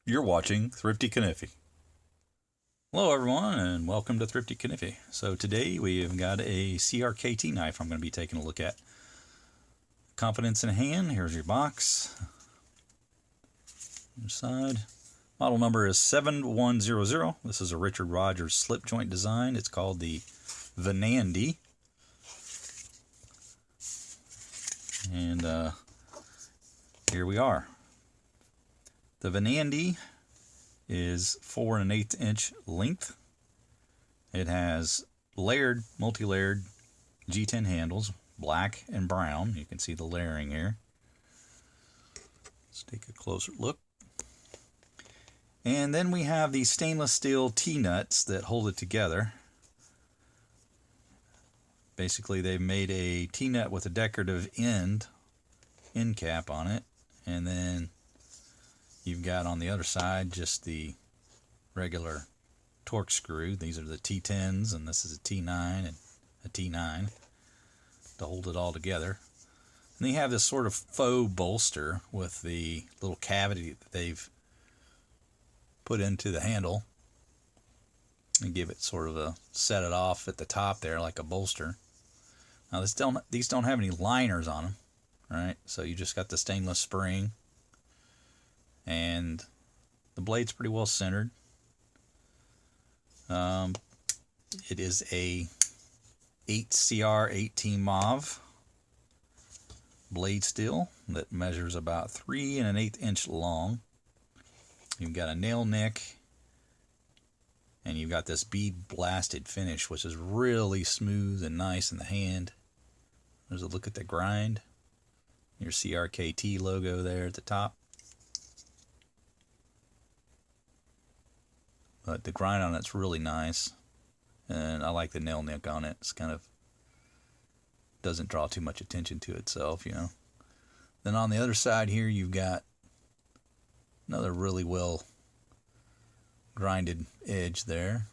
You're watching Thrifty Kaniffy. Hello everyone and welcome to Thrifty Kaniffy. So today we've got a CRKT knife I'm going to be taking a look at. Confidence in hand. Here's your box. Your side. Model number is 7100. This is a Richard Rodgers Slipjoint design. It's called the Venandi. And here we are. The Venandi is 4 1/8 inch length. It has layered, multi-layered G10 handles, black and brown. You can see the layering here. Let's take a closer look. And then we have these stainless steel T-nuts that hold it together. Basically, they've made a T-nut with a decorative end cap on it, and then you've got on the other side just the regular torx screw. These are the T10s, and this is a T9 and a T9 to hold it all together. And they have this sort of faux bolster with the little cavity that they've put into the handle and give it sort of a set it off at the top there like a bolster. Now these don't have any liners on them, right? So you just got the stainless spring. And the blade's pretty well centered. It is a 8CR18 mauve blade steel that measures about 3 1/8 inch long. You've got a nail nick, and you've got this bead blasted finish, which is really smooth and nice in the hand. There's a look at the grind. Your CRKT logo there at the top. But the grind on it's really nice, and I like the nail nick on it. It's kind of doesn't draw too much attention to itself, you know. Then on the other side here, you've got another really well grinded edge there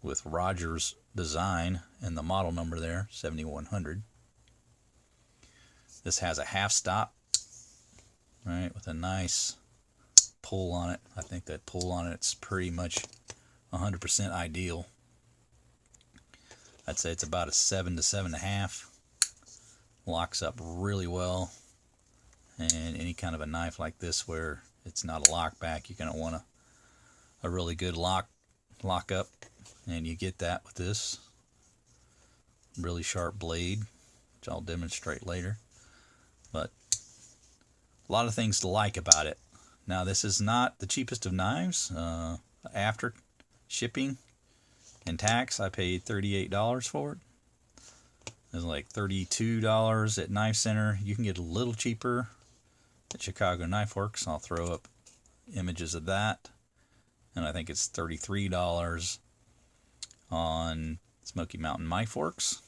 with Rodgers design and the model number there, 7100. This has a half stop, right, with a nice pull on it. I think that pull on it's pretty much 100% ideal. I'd say it's about a 7 to 7.5. Locks up really well. And any kind of a knife like this where it's not a lock back, you're going to want a really good lock up, and you get that with this really sharp blade, which I'll demonstrate later. But a lot of things to like about it. Now, this is not the cheapest of knives. After shipping and tax, I paid $38 for it. It's like $32 at Knife Center. You can get a little cheaper at Chicago Knife Works. I'll throw up images of that. And I think it's $33 on Smoky Mountain Knife Works.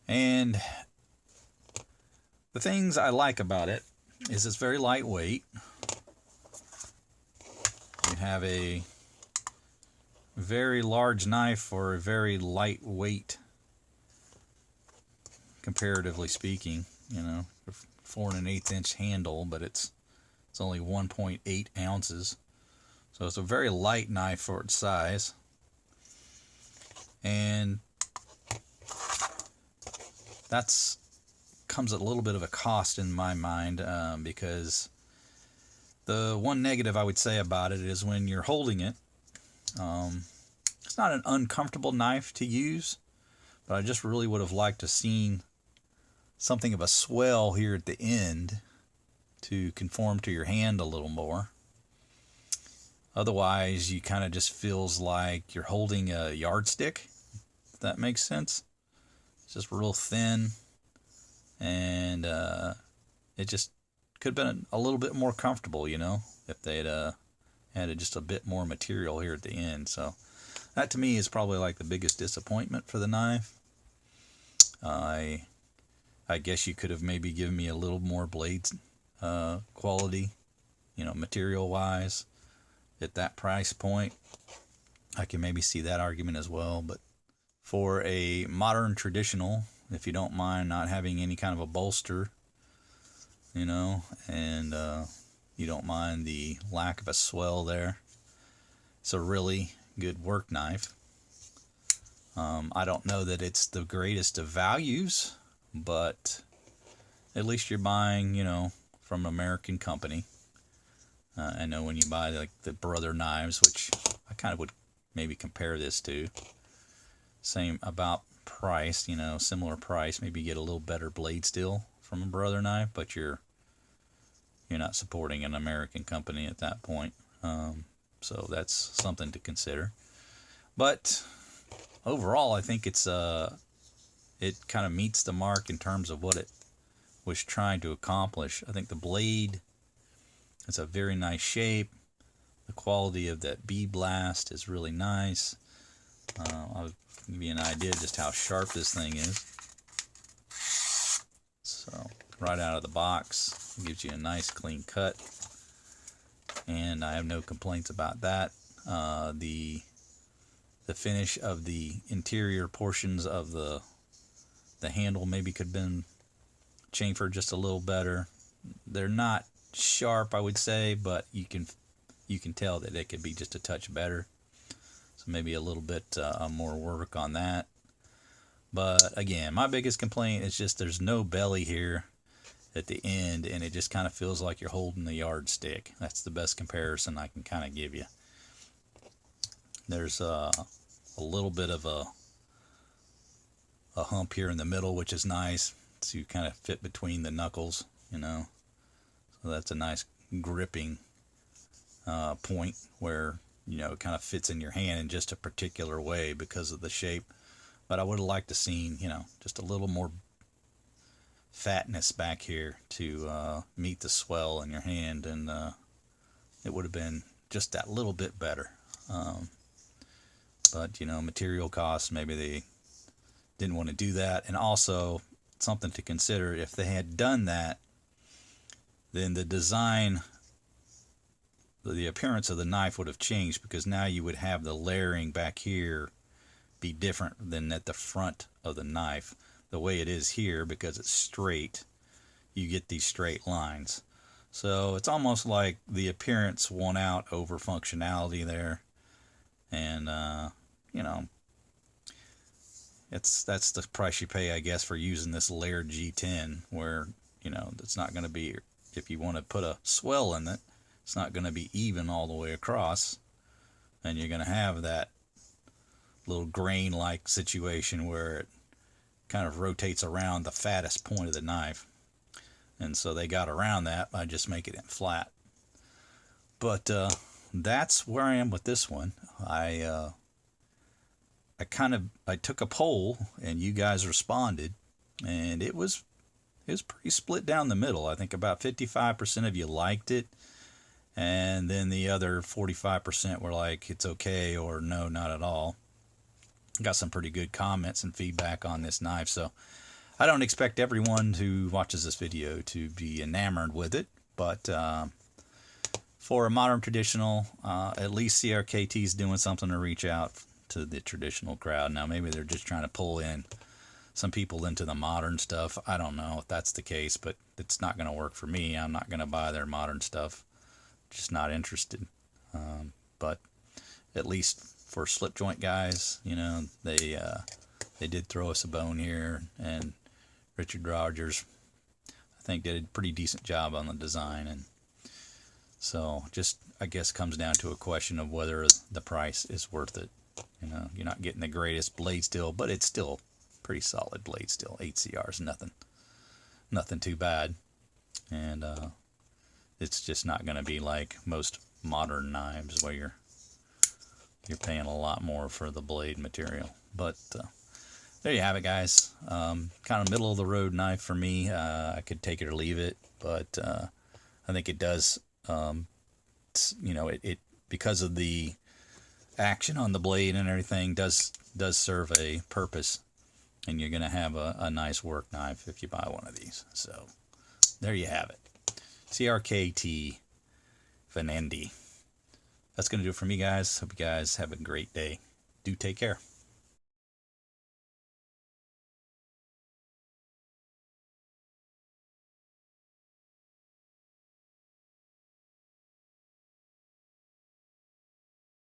And the things I like about it is it's very lightweight. You have a very large knife for a very lightweight, comparatively speaking. You know, 4 1/8 inch handle, but it's only 1.8 ounces. So it's a very light knife for its size. And that's comes at a little bit of a cost in my mind, because the one negative I would say about it is when you're holding it, it's not an uncomfortable knife to use, but I just really would have liked to seen something of a swell here at the end to conform to your hand a little more. Otherwise, you kind of just feels like you're holding a yardstick, if that makes sense. It's just real thin. And it just could have been a little bit more comfortable, you know, if they'd added just a bit more material here at the end. So that to me is probably like the biggest disappointment for the knife. I guess you could have maybe given me a little more blade quality, you know, material-wise at that price point. I can maybe see that argument as well. But for a modern traditional, if you don't mind not having any kind of a bolster, you know, and you don't mind the lack of a swell there. It's a really good work knife. I don't know that it's the greatest of values, but at least you're buying, you know, from an American company. I know when you buy like the Brother knives, which I kind of would maybe compare this to, same about price, you know, similar price, maybe get a little better blade steel from a Brother knife, but you're not supporting an American company at that point. So that's something to consider. But overall, I think it kind of meets the mark in terms of what it was trying to accomplish. I think the blade is a very nice shape. The quality of that bead blast is really nice. I'll give you an idea just how sharp this thing is. So right out of the box, it gives you a nice clean cut, and I have no complaints about that. The finish of the interior portions of the handle maybe could have been chamfered just a little better. They're not sharp, I would say, but you can tell that it could be just a touch better. So maybe a little bit more work on that. But again, my biggest complaint is just there's no belly here at the end, and it just kind of feels like you're holding the yardstick. That's the best comparison I can kind of give you. There's a little bit of a hump here in the middle, which is nice to kind of fit between the knuckles, you know. So that's a nice gripping point where, you know, it kind of fits in your hand in just a particular way because of the shape. But I would have liked to seen, you know, just a little more fatness back here to meet the swell in your hand, and it would have been just that little bit better. But, you know, material costs, maybe they didn't want to do that. And also, something to consider, if they had done that, then the design, the appearance of the knife would have changed, because now you would have the layering back here be different than at the front of the knife. The way it is here, because it's straight, you get these straight lines. So it's almost like the appearance won out over functionality there. And, you know, that's the price you pay, I guess, for using this layered G10, where, you know, it's not going to be, if you want to put a swell in it, it's not going to be even all the way across, and you're going to have that little grain-like situation where it kind of rotates around the fattest point of the knife. And so they got around that by just making it flat. But that's where I am with this one. I took a poll, and you guys responded, and it was pretty split down the middle. I think about 55% of you liked it, and then the other 45% were like, it's okay, or no, not at all. Got some pretty good comments and feedback on this knife, so I don't expect everyone who watches this video to be enamored with it, but for a modern traditional, at least CRKT is doing something to reach out to the traditional crowd. Now maybe they're just trying to pull in some people into the modern stuff. I don't know if that's the case, but it's not going to work for me. I'm not going to buy their modern stuff. Just not interested. But at least for Slipjoint guys, you know, they did throw us a bone here, and Richard Rodgers, I think, did a pretty decent job on the design. And so just, I guess, comes down to a question of whether the price is worth it. You know, you're not getting the greatest blade steel, but it's still pretty solid blade steel. 8CR is nothing too bad, and it's just not going to be like most modern knives where you're paying a lot more for the blade material. But there you have it, guys. Kind of middle of the road knife for me. I could take it or leave it, but I think it does, you know, it because of the action on the blade and everything, does serve a purpose, and you're going to have a nice work knife if you buy one of these. So there you have it. CRKT Venandi. That's going to do it for me, guys. Hope you guys have a great day. Do take care.